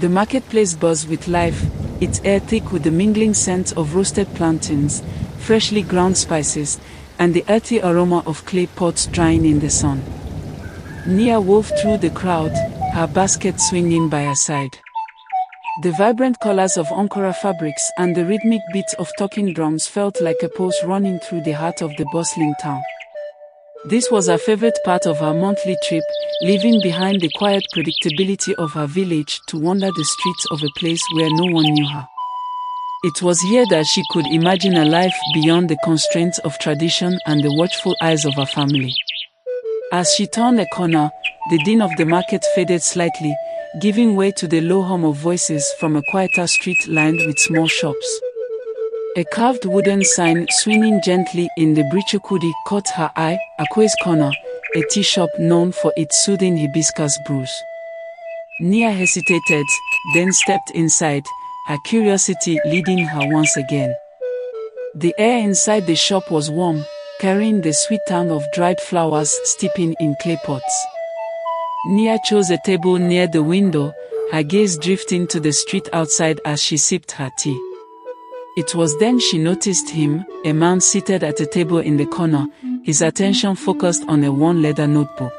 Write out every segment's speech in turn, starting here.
The marketplace buzzed with life, its air thick with the mingling scent of roasted plantains, freshly ground spices, and the earthy aroma of clay pots drying in the sun. Nia wove through the crowd, her basket swinging by her side. The vibrant colors of Ankara fabrics and the rhythmic beats of talking drums felt like a pulse running through the heart of the bustling town. This was her favorite part of her monthly trip, leaving behind the quiet predictability of her village to wander the streets of a place where no one knew her. It was here that she could imagine a life beyond the constraints of tradition and the watchful eyes of her family. As she turned a corner, the din of the market faded slightly, giving way to the low hum of voices from a quieter street lined with small shops. A carved wooden sign swinging gently in the Brichukudi caught her eye, Akwe's Corner, a tea shop known for its soothing hibiscus brews. Nia hesitated, then stepped inside, her curiosity leading her once again. The air inside the shop was warm, carrying the sweet tang of dried flowers steeping in clay pots. Nia chose a table near the window, her gaze drifting to the street outside as she sipped her tea. It was then she noticed him, a man seated at a table in the corner, his attention focused on a worn leather notebook.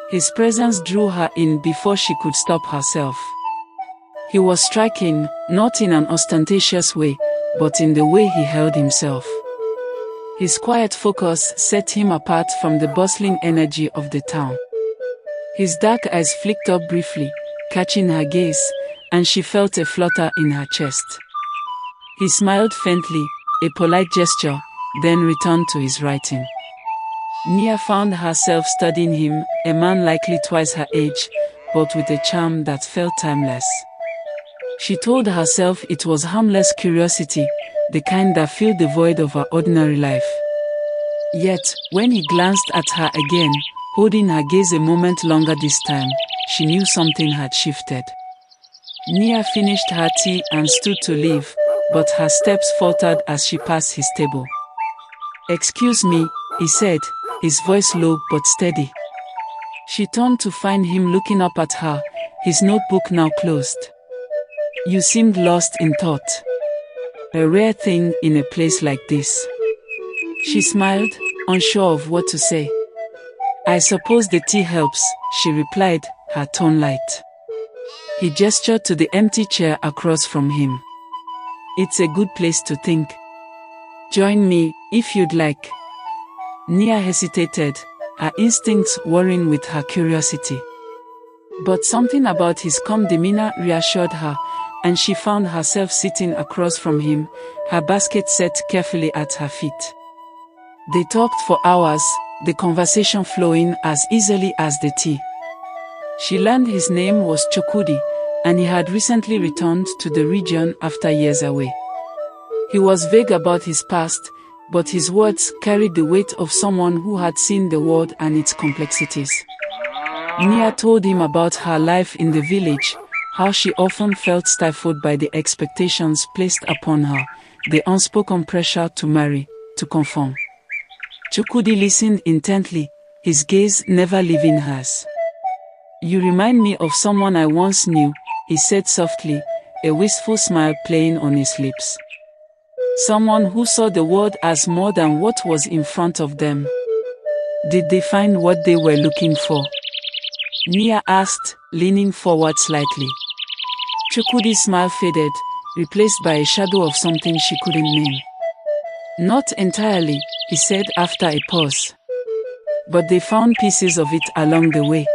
His presence drew her in before she could stop herself. He was striking, not in an ostentatious way, but in the way he held himself. His quiet focus set him apart from the bustling energy of the town. His dark eyes flicked up briefly, catching her gaze, and she felt a flutter in her chest. He smiled faintly, a polite gesture, then returned to his writing. Nia found herself studying him, a man likely twice her age, but with a charm that felt timeless. She told herself it was harmless curiosity, the kind that filled the void of her ordinary life. Yet, when he glanced at her again, holding her gaze a moment longer this time, she knew something had shifted. Nia finished her tea and stood to leave, but her steps faltered as she passed his table. "Excuse me," he said, his voice low but steady. She turned to find him looking up at her, his notebook now closed. "You seemed lost in thought. A rare thing in a place like this." She smiled, unsure of what to say. "I suppose the tea helps," she replied, her tone light. He gestured to the empty chair across from him. "It's a good place to think. Join me, if you'd like." Nia hesitated, her instincts warring with her curiosity. But something about his calm demeanor reassured her, and she found herself sitting across from him, her basket set carefully at her feet. They talked for hours, the conversation flowing as easily as the tea. She learned his name was Chokudi, and he had recently returned to the region after years away. He was vague about his past, but his words carried the weight of someone who had seen the world and its complexities. Nia told him about her life in the village, how she often felt stifled by the expectations placed upon her, the unspoken pressure to marry, to conform. Chukudi listened intently, his gaze never leaving hers. "You remind me of someone I once knew," he said softly, a wistful smile playing on his lips. "Someone who saw the world as more than what was in front of them. Did they find what they were looking for?" Nia asked, leaning forward slightly. Chukwudi's smile faded, replaced by a shadow of something she couldn't name. "Not entirely," he said after a pause. "But they found pieces of it along the way."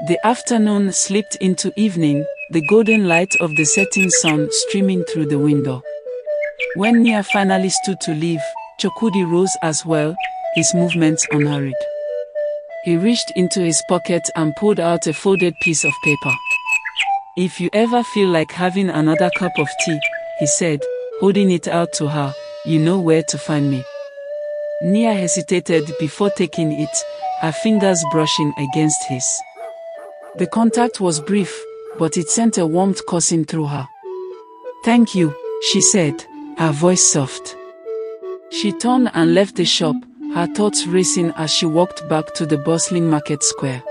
The afternoon slipped into evening, the golden light of the setting sun streaming through the window. When Nia finally stood to leave, Chukwudi rose as well, his movements unhurried. He reached into his pocket and pulled out a folded piece of paper. "If you ever feel like having another cup of tea," he said, holding it out to her, "you know where to find me." Nia hesitated before taking it, her fingers brushing against his. The contact was brief, but it sent a warmth coursing through her. "Thank you," she said, her voice soft. She turned and left the shop, her thoughts racing as she walked back to the bustling market square.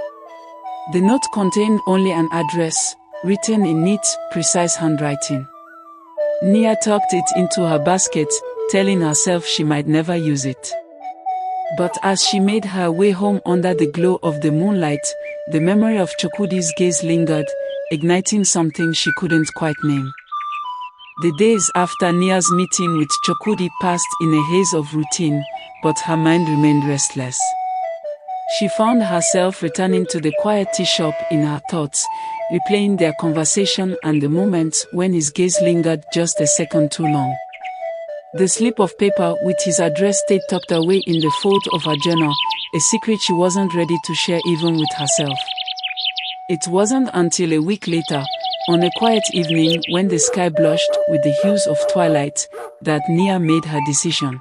The note contained only an address, written in neat, precise handwriting. Nia tucked it into her basket, telling herself she might never use it. But as she made her way home under the glow of the moonlight, the memory of Chukwudi's gaze lingered, igniting something she couldn't quite name. The days after Nia's meeting with Chukwudi passed in a haze of routine, but her mind remained restless. She found herself returning to the quiet tea shop in her thoughts, replaying their conversation and the moments when his gaze lingered just a second too long. The slip of paper with his address stayed tucked away in the fold of her journal, a secret she wasn't ready to share even with herself. It wasn't until a week later, on a quiet evening when the sky blushed with the hues of twilight, that Nia made her decision.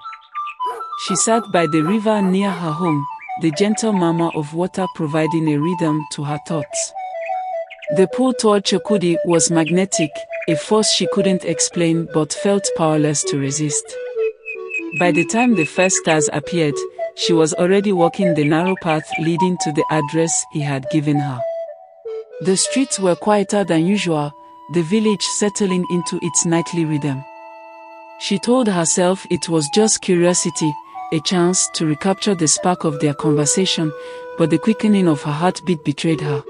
She sat by the river near her home, the gentle murmur of water providing a rhythm to her thoughts. The pull toward Chukwudi was magnetic, a force she couldn't explain but felt powerless to resist. By the time the first stars appeared, she was already walking the narrow path leading to the address he had given her. The streets were quieter than usual, the village settling into its nightly rhythm. She told herself it was just curiosity, a chance to recapture the spark of their conversation, but the quickening of her heartbeat betrayed her.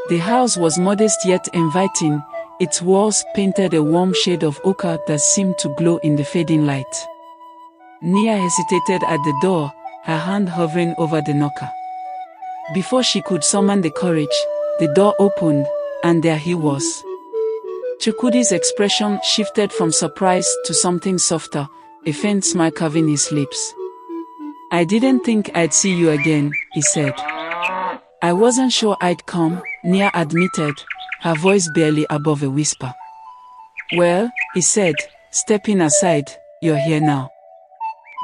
The house was modest yet inviting, its walls painted a warm shade of ochre that seemed to glow in the fading light. Nia hesitated at the door, her hand hovering over the knocker. Before she could summon the courage, the door opened, and there he was. Chukwudi's expression shifted from surprise to something softer, a faint smile curving his lips. "I didn't think I'd see you again," he said. "I wasn't sure I'd come," Nia admitted, her voice barely above a whisper. "Well," he said, stepping aside, "you're here now."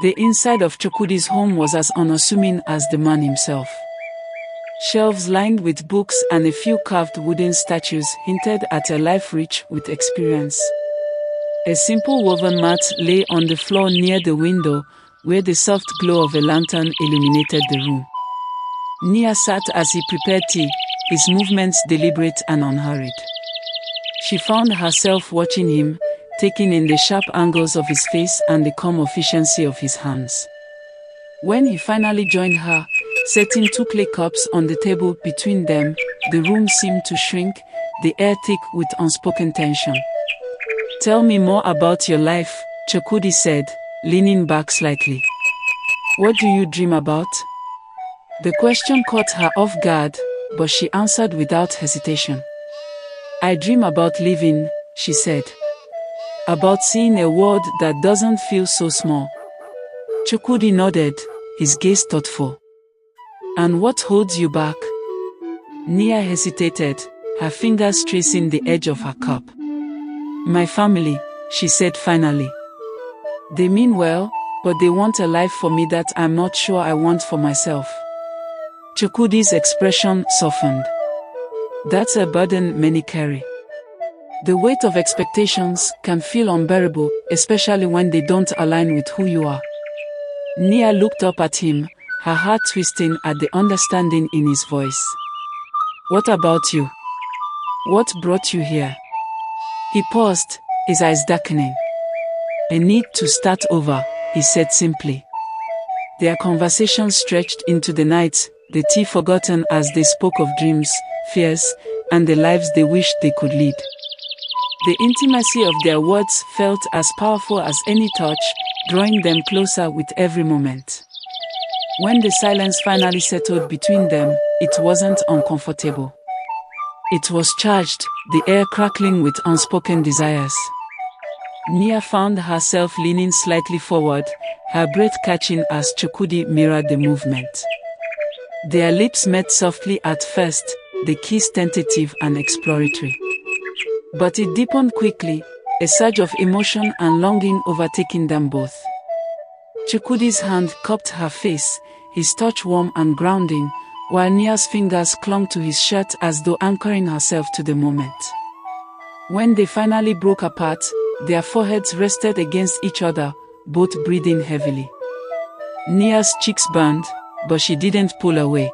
The inside of Chukwudi's home was as unassuming as the man himself. Shelves lined with books and a few carved wooden statues hinted at a life rich with experience. A simple woven mat lay on the floor near the window, where the soft glow of a lantern illuminated the room. Nia sat as he prepared tea, his movements deliberate and unhurried. She found herself watching him, taking in the sharp angles of his face and the calm efficiency of his hands. When he finally joined her, setting 2 clay cups on the table between them, the room seemed to shrink, the air thick with unspoken tension. "Tell me more about your life," Chukwudi said, leaning back slightly. "What do you dream about?" The question caught her off guard, but she answered without hesitation. "I dream about living," she said. "About seeing a world that doesn't feel so small." Chukwudi nodded, his gaze thoughtful. "And what holds you back?" Nia hesitated, her fingers tracing the edge of her cup. "My family," she said finally. "They mean well, but they want a life for me that I'm not sure I want for myself." Chukwudi's expression softened. "That's a burden many carry. The weight of expectations can feel unbearable, especially when they don't align with who you are." Nia looked up at him, her heart twisting at the understanding in his voice. "What about you? What brought you here?" He paused, his eyes darkening. "A need to start over," he said simply. Their conversation stretched into the night, the tea forgotten as they spoke of dreams, fears, and the lives they wished they could lead. The intimacy of their words felt as powerful as any touch, drawing them closer with every moment. When the silence finally settled between them, it wasn't uncomfortable. It was charged, the air crackling with unspoken desires. Nia found herself leaning slightly forward, her breath catching as Chukwudi mirrored the movement. Their lips met softly at first, the kiss tentative and exploratory. But it deepened quickly, a surge of emotion and longing overtaking them both. Chukwudi's hand cupped her face, his touch warm and grounding, while Nia's fingers clung to his shirt as though anchoring herself to the moment. When they finally broke apart, their foreheads rested against each other, both breathing heavily. Nia's cheeks burned, but she didn't pull away.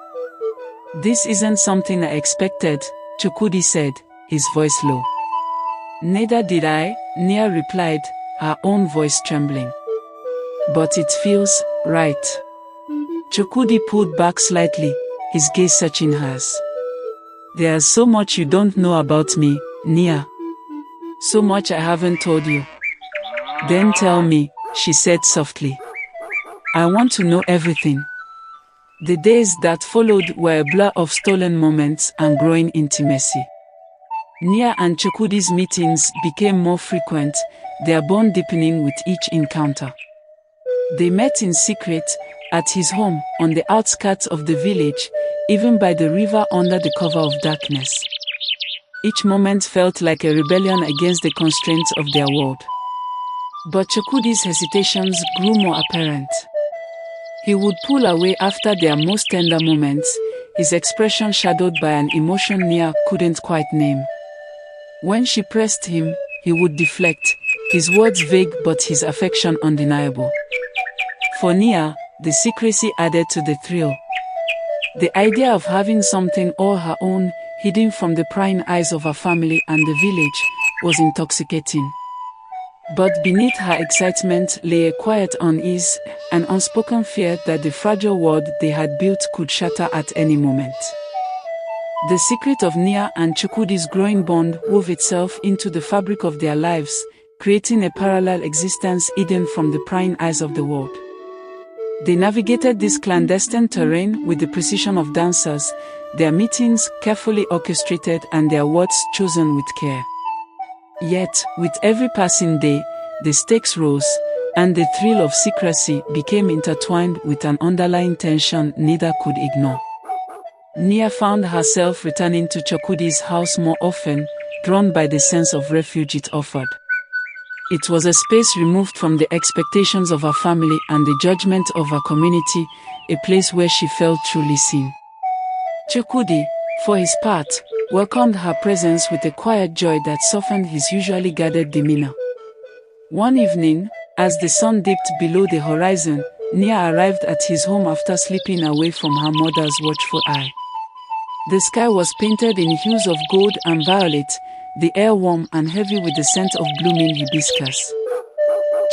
"This isn't something I expected," Chukwudi said, his voice low. "Neither did I," Nia replied, her own voice trembling. "But it feels right." Chukwudi pulled back slightly, his gaze searching hers. "There's so much you don't know about me, Nia. So much I haven't told you." "Then tell me," she said softly. "I want to know everything." The days that followed were a blur of stolen moments and growing intimacy. Nia and Chukwudi's meetings became more frequent, their bond deepening with each encounter. They met in secret, at his home, on the outskirts of the village, even by the river under the cover of darkness. Each moment felt like a rebellion against the constraints of their world. But Chukwudi's hesitations grew more apparent. He would pull away after their most tender moments, his expression shadowed by an emotion Nia couldn't quite name. When she pressed him, he would deflect, his words vague but his affection undeniable. For Nia, the secrecy added to the thrill. The idea of having something all her own, hidden from the prying eyes of her family and the village, was intoxicating. But beneath her excitement lay a quiet unease, an unspoken fear that the fragile world they had built could shatter at any moment. The secret of Nia and Chukwudi's growing bond wove itself into the fabric of their lives, creating a parallel existence hidden from the prying eyes of the world. They navigated this clandestine terrain with the precision of dancers, their meetings carefully orchestrated and their words chosen with care. Yet, with every passing day, the stakes rose, and the thrill of secrecy became intertwined with an underlying tension neither could ignore. Nia found herself returning to Chukwudi's house more often, drawn by the sense of refuge it offered. It was a space removed from the expectations of her family and the judgment of her community, a place where she felt truly seen. Chukwudi, for his part, welcomed her presence with a quiet joy that softened his usually guarded demeanor. One evening, as the sun dipped below the horizon, Nia arrived at his home after sleeping away from her mother's watchful eye. The sky was painted in hues of gold and violet, the air warm and heavy with the scent of blooming hibiscus.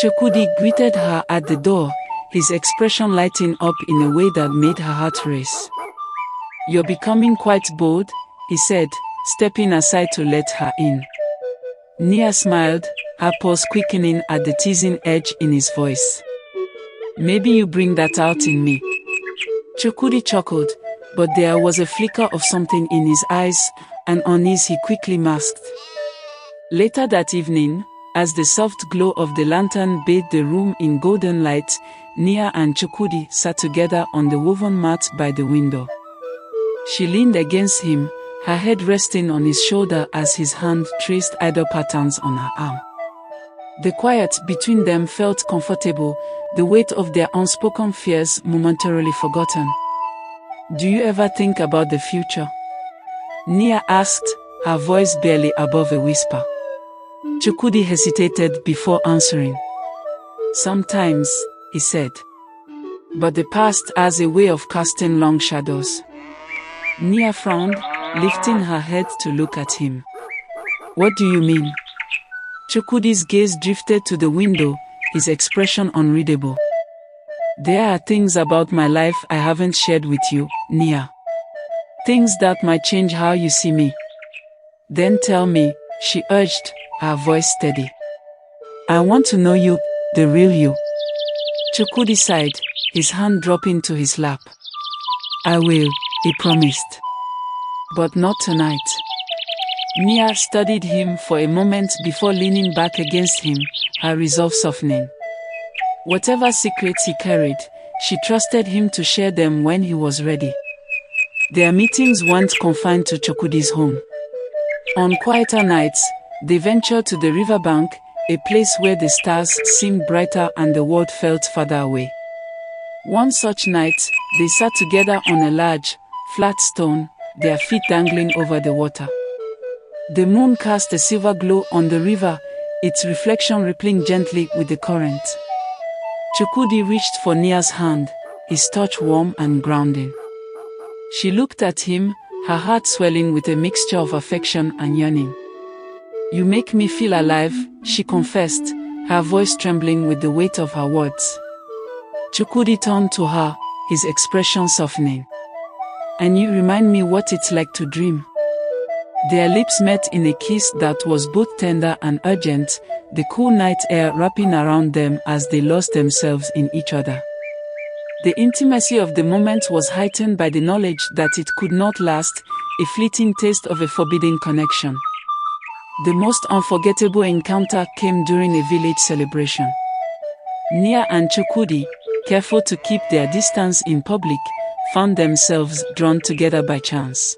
Chukwudi greeted her at the door, his expression lighting up in a way that made her heart race. "You're becoming quite bold," he said, stepping aside to let her in. Nia smiled, her pulse quickening at the teasing edge in his voice. "Maybe you bring that out in me." Chukwudi chuckled, but there was a flicker of something in his eyes, an unease he quickly masked. Later that evening, as the soft glow of the lantern bathed the room in golden light, Nia and Chukwudi sat together on the woven mat by the window. She leaned against him, her head resting on his shoulder as his hand traced idle patterns on her arm. The quiet between them felt comfortable, the weight of their unspoken fears momentarily forgotten. "Do you ever think about the future?" Nia asked, her voice barely above a whisper. Chukwudi hesitated before answering. "Sometimes," he said. "But the past has a way of casting long shadows." Nia frowned, lifting her head to look at him. "What do you mean?" Chukwudi's gaze drifted to the window, his expression unreadable. "There are things about my life I haven't shared with you, Nia. Things that might change how you see me." "Then tell me," she urged, her voice steady. "I want to know you, the real you." Chukwudi sighed, his hand dropping to his lap. "I will," he promised. "But not tonight." Nia studied him for a moment before leaning back against him, her resolve softening. Whatever secrets he carried, she trusted him to share them when he was ready. Their meetings weren't confined to Chukwudi's home. On quieter nights, they ventured to the riverbank, a place where the stars seemed brighter and the world felt farther away. One such night, they sat together on a large, flat stone, their feet dangling over the water. The moon cast a silver glow on the river, its reflection rippling gently with the current. Chukwudi reached for Nia's hand, his touch warm and grounding. She looked at him, her heart swelling with a mixture of affection and yearning. "You make me feel alive," she confessed, her voice trembling with the weight of her words. Chukwudi turned to her, his expression softening. "And you remind me what it's like to dream." Their lips met in a kiss that was both tender and urgent, the cool night air wrapping around them as they lost themselves in each other. The intimacy of the moment was heightened by the knowledge that it could not last, a fleeting taste of a forbidden connection. The most unforgettable encounter came during a village celebration. Nia and Chukwudi, careful to keep their distance in public, found themselves drawn together by chance.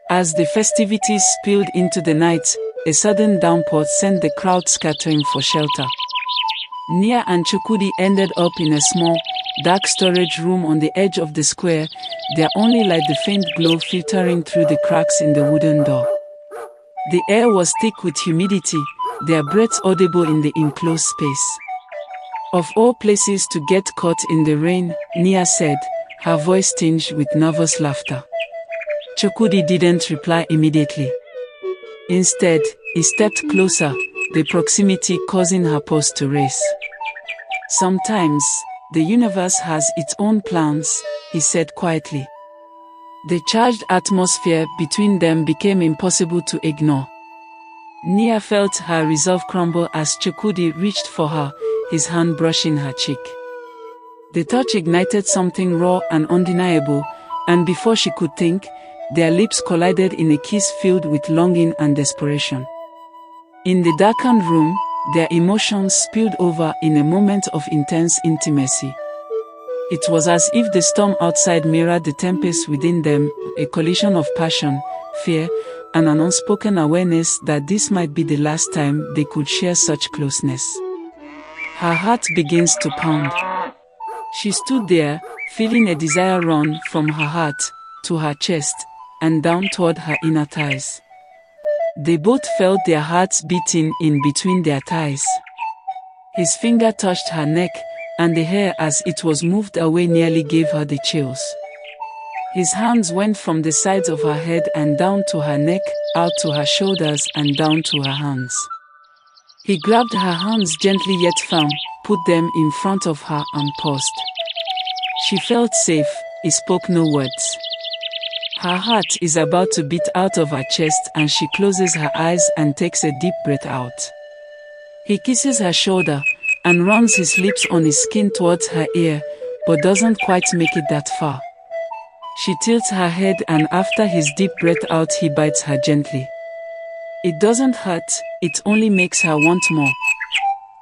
As the festivities spilled into the night, a sudden downpour sent the crowd scattering for shelter. Nia and Chukwudi ended up in a small, dark storage room on the edge of the square, their only light the faint glow filtering through the cracks in the wooden door. The air was thick with humidity, their breaths audible in the enclosed space. "Of all places to get caught in the rain," Nia said, her voice tinged with nervous laughter. Chukwudi didn't reply immediately. Instead, he stepped closer, the proximity causing her pulse to race. "Sometimes, the universe has its own plans," he said quietly. The charged atmosphere between them became impossible to ignore. Nia felt her resolve crumble as Chukwudi reached for her, his hand brushing her cheek. The touch ignited something raw and undeniable, and before she could think, their lips collided in a kiss filled with longing and desperation. In the darkened room, their emotions spilled over in a moment of intense intimacy. It was as if the storm outside mirrored the tempest within them, a collision of passion, fear, and an unspoken awareness that this might be the last time they could share such closeness. Her heart begins to pound. She stood there, feeling a desire run from her heart to her chest and down toward her inner thighs. They both felt their hearts beating in between their thighs. His finger touched her neck, and the hair as it was moved away nearly gave her the chills. His hands went from the sides of her head and down to her neck, out to her shoulders and down to her hands. He grabbed her hands gently yet firm, put them in front of her and paused. She felt safe, he spoke no words. Her heart is about to beat out of her chest and she closes her eyes and takes a deep breath out. He kisses her shoulder and runs his lips on his skin towards her ear, but doesn't quite make it that far. She tilts her head and after his deep breath out he bites her gently. It doesn't hurt, it only makes her want more.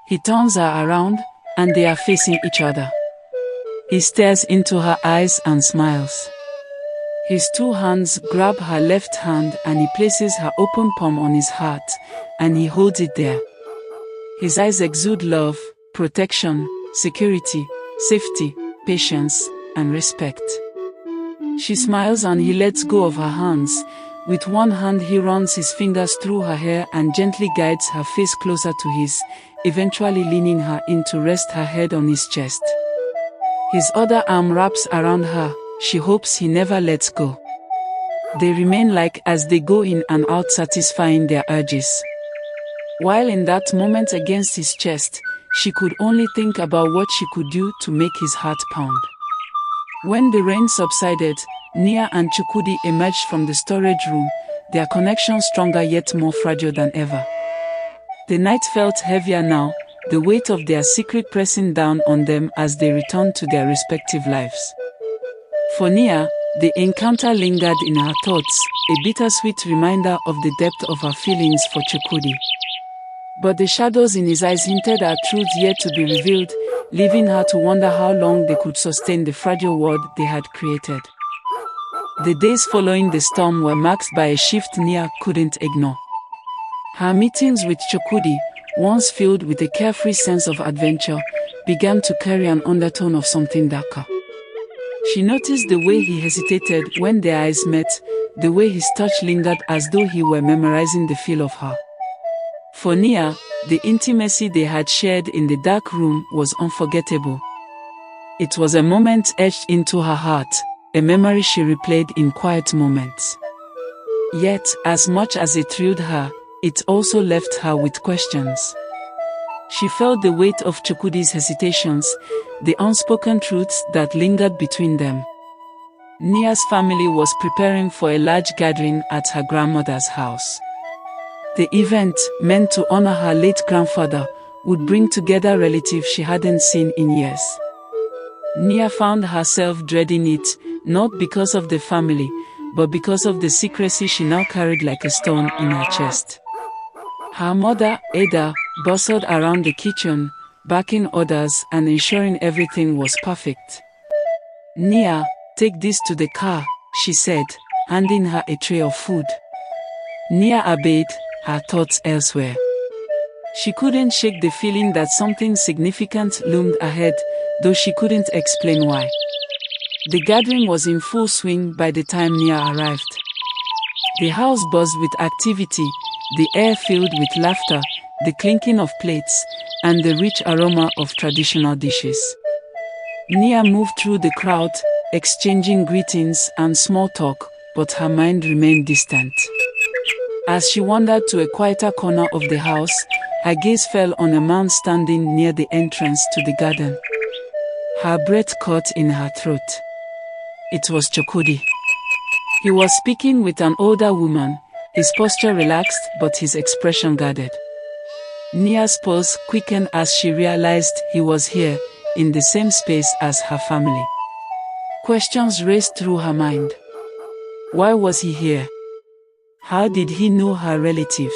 He turns her around, and they are facing each other. He stares into her eyes and smiles. His two hands grab her left hand and he places her open palm on his heart, and he holds it there. His eyes exude love, protection, security, safety, patience, and respect. She smiles and he lets go of her hands. With one hand he runs his fingers through her hair and gently guides her face closer to his, eventually leaning her in to rest her head on his chest. His other arm wraps around her, she hopes he never lets go. They remain like as they go in and out satisfying their urges. While in that moment against his chest, she could only think about what she could do to make his heart pound. When the rain subsided, Nia and Chukwudi emerged from the storage room, their connection stronger yet more fragile than ever. The night felt heavier now, the weight of their secret pressing down on them as they returned to their respective lives. For Nia, the encounter lingered in her thoughts, a bittersweet reminder of the depth of her feelings for Chukwudi. But the shadows in his eyes hinted at truths yet to be revealed, leaving her to wonder how long they could sustain the fragile world they had created. The days following the storm were marked by a shift Nia couldn't ignore. Her meetings with Chukwudi, once filled with a carefree sense of adventure, began to carry an undertone of something darker. She noticed the way he hesitated when their eyes met, the way his touch lingered as though he were memorizing the feel of her. For Nia, the intimacy they had shared in the dark room was unforgettable. It was a moment etched into her heart, a memory she replayed in quiet moments. Yet, as much as it thrilled her, it also left her with questions. She felt the weight of Chukwudi's hesitations, the unspoken truths that lingered between them. Nia's family was preparing for a large gathering at her grandmother's house. The event, meant to honor her late grandfather, would bring together relatives she hadn't seen in years. Nia found herself dreading it, not because of the family, but because of the secrecy she now carried like a stone in her chest. Her mother, Ada, bustled around the kitchen, barking orders and ensuring everything was perfect. "Nia, take this to the car," she said, handing her a tray of food. Nia obeyed, her thoughts elsewhere. She couldn't shake the feeling that something significant loomed ahead, though she couldn't explain why. The gathering was in full swing by the time Nia arrived. The house buzzed with activity, the air filled with laughter, the clinking of plates, and the rich aroma of traditional dishes. Nia moved through the crowd, exchanging greetings and small talk, but her mind remained distant. As she wandered to a quieter corner of the house, her gaze fell on a man standing near the entrance to the garden. Her breath caught in her throat. It was Chukwudi. He was speaking with an older woman, his posture relaxed but his expression guarded. Nia's pulse quickened as she realized he was here, in the same space as her family. Questions raced through her mind. Why was he here? How did he know her relatives?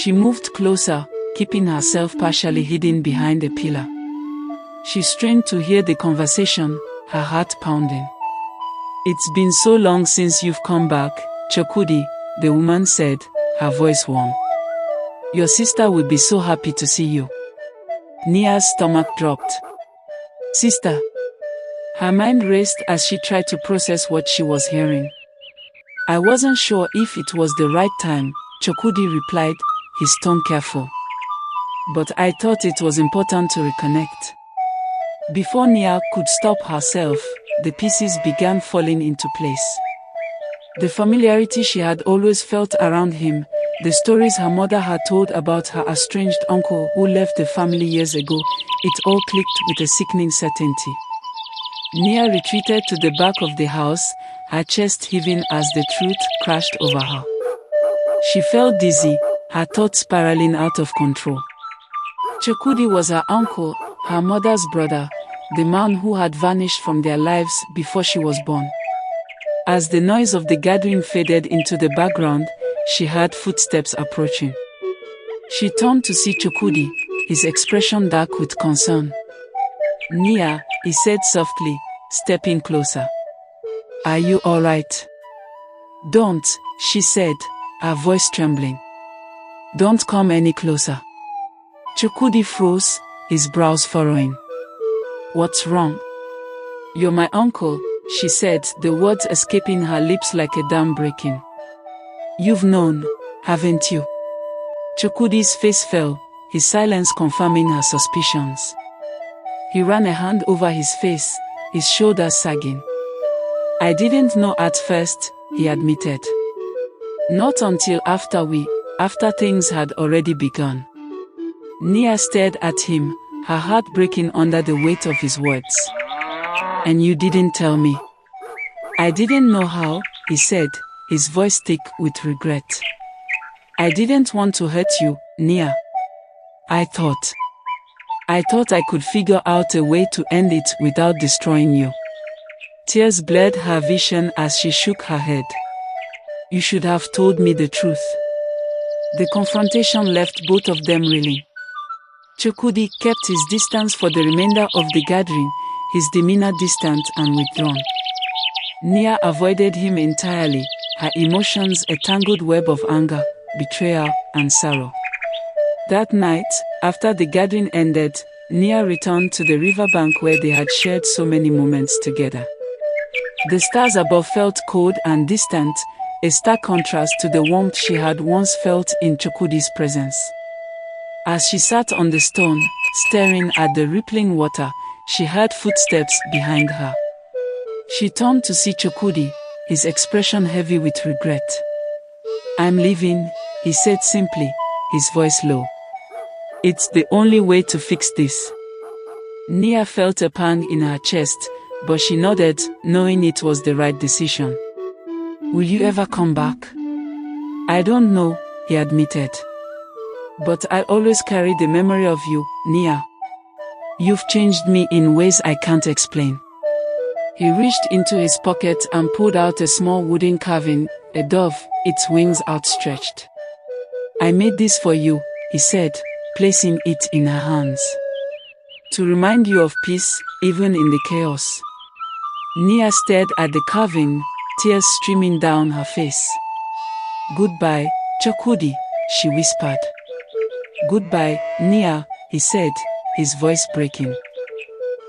She moved closer, keeping herself partially hidden behind a pillar. She strained to hear the conversation, her heart pounding. "It's been so long since you've come back, Chukwudi," the woman said, her voice warm. "Your sister will be so happy to see you." Nia's stomach dropped. "Sister?" Her mind raced as she tried to process what she was hearing. "I wasn't sure if it was the right time," Chukwudi replied, his tone careful. "But I thought it was important to reconnect." Before Nia could stop herself, the pieces began falling into place. The familiarity she had always felt around him, the stories her mother had told about her estranged uncle who left the family years ago, it all clicked with a sickening certainty. Nia retreated to the back of the house, her chest heaving as the truth crashed over her. She felt dizzy, her thoughts spiraling out of control. Chukwudi was her uncle, her mother's brother, the man who had vanished from their lives before she was born. As the noise of the gathering faded into the background, she heard footsteps approaching. She turned to see Chukwudi, his expression dark with concern. "Nia," he said softly, stepping closer. "Are you all right?" "Don't," she said, her voice trembling. "Don't come any closer." Chukwudi froze, his brows furrowing. "What's wrong?" "You're my uncle," she said, the words escaping her lips like a dam breaking. "You've known, haven't you?" Chukwudi's face fell, his silence confirming her suspicions. He ran a hand over his face, his shoulders sagging. "I didn't know at first," he admitted. "Not until after things had already begun." Nia stared at him, her heart breaking under the weight of his words. "And you didn't tell me?" "I didn't know how," he said, his voice thick with regret. "I didn't want to hurt you, Nia. I thought I could figure out a way to end it without destroying you." Tears blurred her vision as she shook her head. "You should have told me the truth." The confrontation left both of them reeling. Chukwudi kept his distance for the remainder of the gathering, his demeanor distant and withdrawn. Nia avoided him entirely, her emotions a tangled web of anger, betrayal, and sorrow. That night, after the gathering ended, Nia returned to the riverbank where they had shared so many moments together. The stars above felt cold and distant, a stark contrast to the warmth she had once felt in Chukwudi's presence. As she sat on the stone, staring at the rippling water, she heard footsteps behind her. She turned to see Chukudi, his expression heavy with regret. "I'm leaving," he said simply, his voice low. "It's the only way to fix this." Nia felt a pang in her chest, but she nodded, knowing it was the right decision. "Will you ever come back?" "I don't know," he admitted. "But I'll always carry the memory of you, Nia. You've changed me in ways I can't explain." He reached into his pocket and pulled out a small wooden carving, a dove, its wings outstretched. "I made this for you," he said, placing it in her hands. "To remind you of peace, even in the chaos." Nia stared at the carving, tears streaming down her face. "Goodbye, Chukudi," she whispered. "Goodbye, Nia," he said, his voice breaking.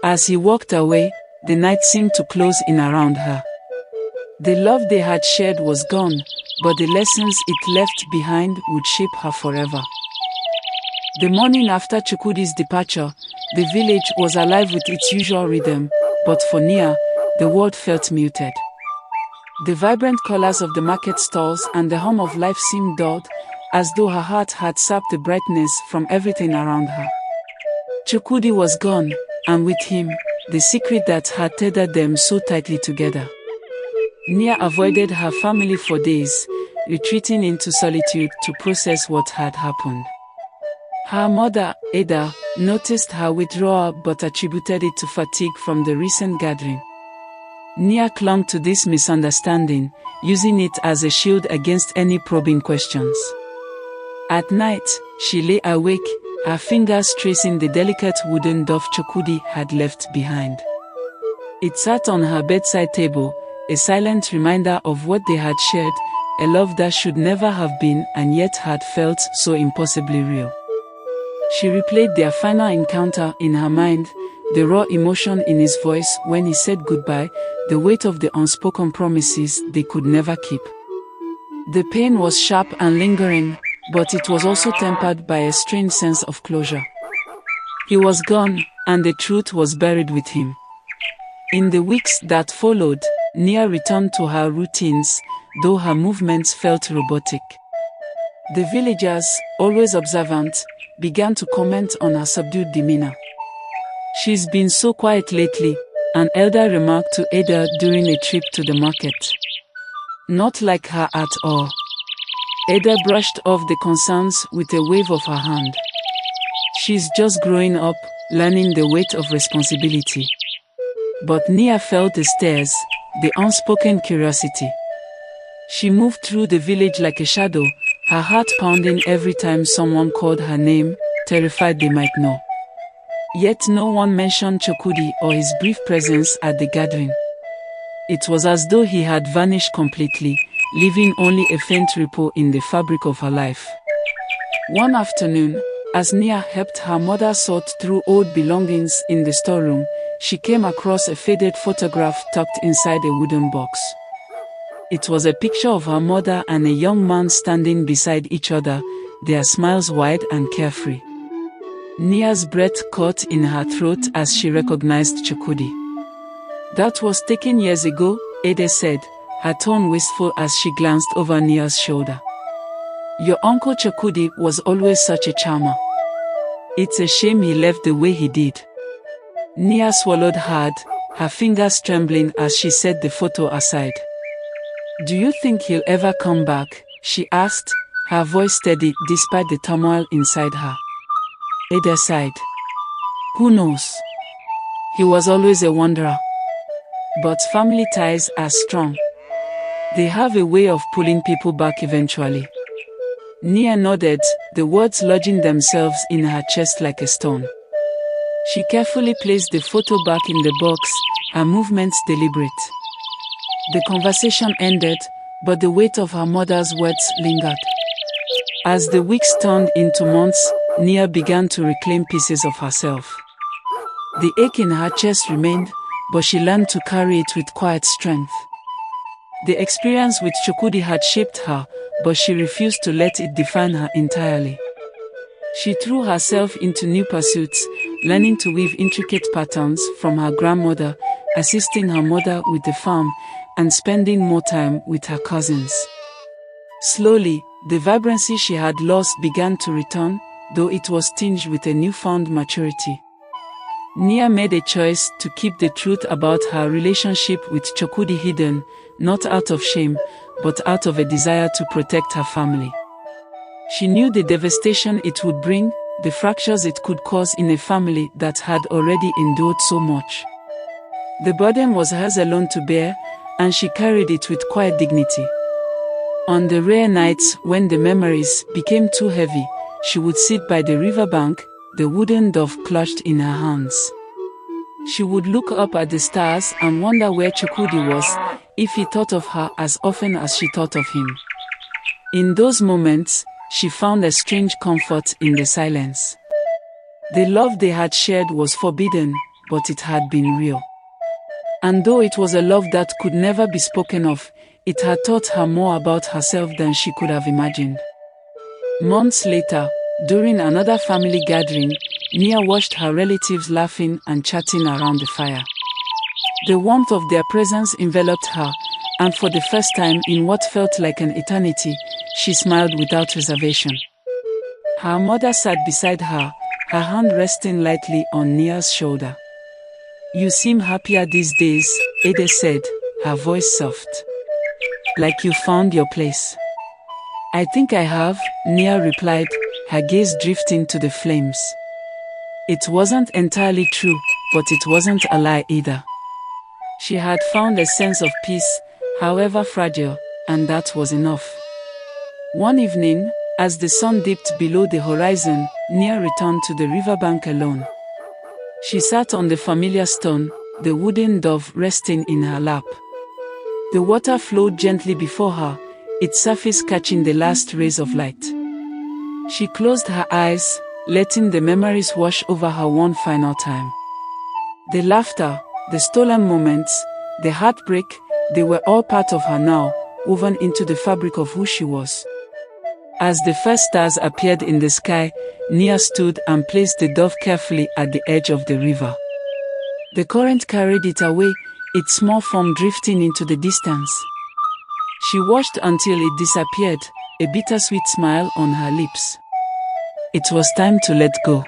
As he walked away, the night seemed to close in around her. The love they had shared was gone, but the lessons it left behind would shape her forever. The morning after Chukwudi's departure, the village was alive with its usual rhythm, but for Nia, the world felt muted. The vibrant colors of the market stalls and the hum of life seemed dulled, as though her heart had sapped the brightness from everything around her. Chukwudi was gone, and with him, the secret that had tethered them so tightly together. Nia avoided her family for days, retreating into solitude to process what had happened. Her mother, Ada, noticed her withdrawal but attributed it to fatigue from the recent gathering. Nia clung to this misunderstanding, using it as a shield against any probing questions. At night, she lay awake, her fingers tracing the delicate wooden dove Chukwudi had left behind. It sat on her bedside table, a silent reminder of what they had shared, a love that should never have been and yet had felt so impossibly real. She replayed their final encounter in her mind, the raw emotion in his voice when he said goodbye, the weight of the unspoken promises they could never keep. The pain was sharp and lingering, but it was also tempered by a strange sense of closure. He was gone, and the truth was buried with him. In the weeks that followed, Nia returned to her routines, though her movements felt robotic. The villagers, always observant, began to comment on her subdued demeanor. "She's been so quiet lately," an elder remarked to Ada during a trip to the market. "Not like her at all." Ada brushed off the concerns with a wave of her hand. "She's just growing up, learning the weight of responsibility." But Nia felt the stares, the unspoken curiosity. She moved through the village like a shadow, her heart pounding every time someone called her name, terrified they might know. Yet no one mentioned Chukwudi or his brief presence at the gathering. It was as though he had vanished completely, leaving only a faint ripple in the fabric of her life. One afternoon, as Nia helped her mother sort through old belongings in the storeroom, she came across a faded photograph tucked inside a wooden box. It was a picture of her mother and a young man standing beside each other, their smiles wide and carefree. Nia's breath caught in her throat as she recognized Chukwudi. "That was taken years ago," Ada said, her tone wistful as she glanced over Nia's shoulder. "Your uncle Chukwudi was always such a charmer. It's a shame he left the way he did." Nia swallowed hard, her fingers trembling as she set the photo aside. "Do you think he'll ever come back?" she asked, her voice steady despite the turmoil inside her. Ada sighed. "Who knows? He was always a wanderer. But family ties are strong. They have a way of pulling people back eventually." Nia nodded, the words lodging themselves in her chest like a stone. She carefully placed the photo back in the box, her movements deliberate. The conversation ended, but the weight of her mother's words lingered. As the weeks turned into months, Nia began to reclaim pieces of herself. The ache in her chest remained, but she learned to carry it with quiet strength. The experience with Chukwudi had shaped her, but she refused to let it define her entirely. She threw herself into new pursuits, learning to weave intricate patterns from her grandmother, assisting her mother with the farm, and spending more time with her cousins. Slowly, the vibrancy she had lost began to return, though it was tinged with a newfound maturity. Nia made a choice to keep the truth about her relationship with Chukwudi hidden, not out of shame, but out of a desire to protect her family. She knew the devastation it would bring, the fractures it could cause in a family that had already endured so much. The burden was hers alone to bear, and she carried it with quiet dignity. On the rare nights when the memories became too heavy, she would sit by the riverbank, the wooden dove clutched in her hands. She would look up at the stars and wonder where Chukwudi was, if he thought of her as often as she thought of him. In those moments, she found a strange comfort in the silence. The love they had shared was forbidden, but it had been real. And though it was a love that could never be spoken of, it had taught her more about herself than she could have imagined. Months later, during another family gathering, Nia watched her relatives laughing and chatting around the fire. The warmth of their presence enveloped her, and for the first time in what felt like an eternity, she smiled without reservation. Her mother sat beside her, her hand resting lightly on Nia's shoulder. "You seem happier these days," Ede said, her voice soft. "Like you found your place." "I think I have," Nia replied, her gaze drifting to the flames. It wasn't entirely true, but it wasn't a lie either. She had found a sense of peace, however fragile, and that was enough. One evening, as the sun dipped below the horizon, Nia returned to the riverbank alone. She sat on the familiar stone, the wooden dove resting in her lap. The water flowed gently before her, its surface catching the last rays of light. She closed her eyes, letting the memories wash over her one final time. The laughter, the stolen moments, the heartbreak, they were all part of her now, woven into the fabric of who she was. As the first stars appeared in the sky, Nia stood and placed the dove carefully at the edge of the river. The current carried it away, its small form drifting into the distance. She watched until it disappeared, a bittersweet smile on her lips. It was time to let go.